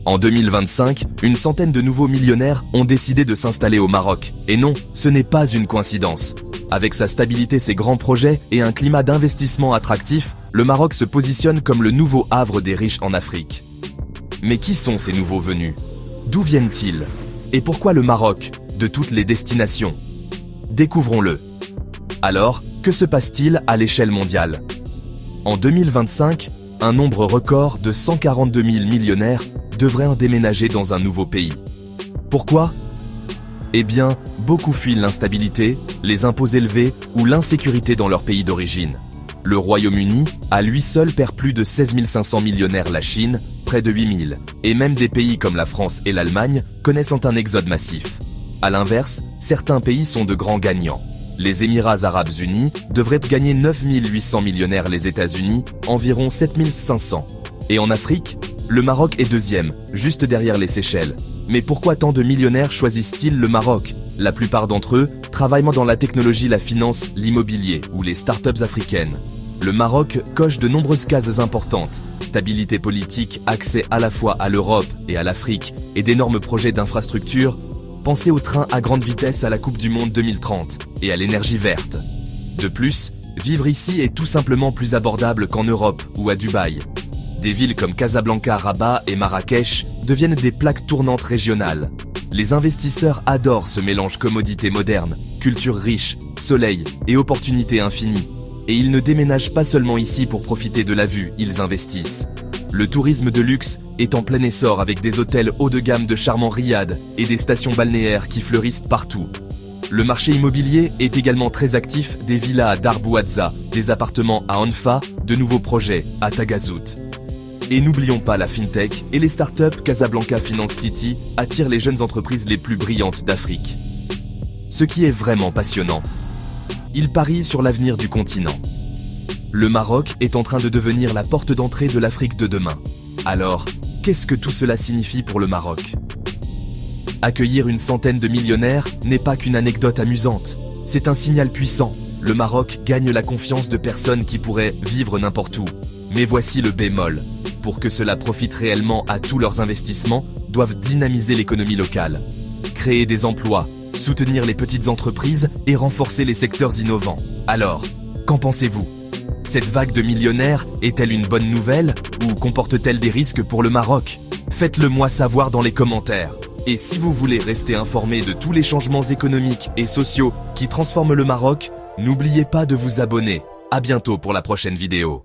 En 2025, une centaine de nouveaux millionnaires ont décidé de s'installer au Maroc. Et non, ce n'est pas une coïncidence. Avec sa stabilité, ses grands projets et un climat d'investissement attractif, le Maroc se positionne comme le nouveau havre des riches en Afrique. Mais qui sont ces nouveaux venus? D'où viennent-ils? Et pourquoi le Maroc, de toutes les destinations? Découvrons-le. Alors, que se passe-t-il à l'échelle mondiale? En 2025, un nombre record de 142 000 millionnaires devrait en déménager dans un nouveau pays. Pourquoi? Eh bien, beaucoup fuient l'instabilité, les impôts élevés ou l'insécurité dans leur pays d'origine. Le Royaume-Uni, à lui seul, perd plus de 16 500 millionnaires, la Chine, près de 8 000, et même des pays comme la France et l'Allemagne connaissent un exode massif. A l'inverse, certains pays sont de grands gagnants. Les Émirats Arabes Unis devraient gagner 9 800 millionnaires, les États-Unis, environ 7 500. Et en Afrique, le Maroc est deuxième, juste derrière les Seychelles. Mais pourquoi tant de millionnaires choisissent-ils le Maroc? La plupart d'entre eux travaillent dans la technologie, la finance, l'immobilier ou les startups africaines. Le Maroc coche de nombreuses cases importantes. Stabilité politique, accès à la fois à l'Europe et à l'Afrique et d'énormes projets d'infrastructure. Pensez au train à grande vitesse à la Coupe du Monde 2030 et à l'énergie verte. De plus, vivre ici est tout simplement plus abordable qu'en Europe ou à Dubaï. Des villes comme Casablanca, Rabat et Marrakech deviennent des plaques tournantes régionales. Les investisseurs adorent ce mélange commodité moderne, culture riche, soleil et opportunités infinies. Et ils ne déménagent pas seulement ici pour profiter de la vue, ils investissent. Le tourisme de luxe est en plein essor avec des hôtels haut de gamme de charmants riads et des stations balnéaires qui fleurissent partout. Le marché immobilier est également très actif, des villas à Darbouazza, des appartements à Anfa, de nouveaux projets à Tagazout. Et n'oublions pas la FinTech et les startups. Casablanca Finance City attirent les jeunes entreprises les plus brillantes d'Afrique. Ce qui est vraiment passionnant, ils parient sur l'avenir du continent. Le Maroc est en train de devenir la porte d'entrée de l'Afrique de demain. Alors, qu'est-ce que tout cela signifie pour le Maroc? Accueillir une centaine de millionnaires n'est pas qu'une anecdote amusante, c'est un signal puissant. Le Maroc gagne la confiance de personnes qui pourraient vivre n'importe où. Mais voici le bémol. Pour que cela profite réellement à tous leurs investissements, doivent dynamiser l'économie locale, créer des emplois, soutenir les petites entreprises et renforcer les secteurs innovants. Alors, qu'en pensez-vous? Cette vague de millionnaires est-elle une bonne nouvelle ou comporte-t-elle des risques pour le Maroc? Faites-le moi savoir dans les commentaires. Et si vous voulez rester informé de tous les changements économiques et sociaux qui transforment le Maroc, n'oubliez pas de vous abonner. À bientôt pour la prochaine vidéo.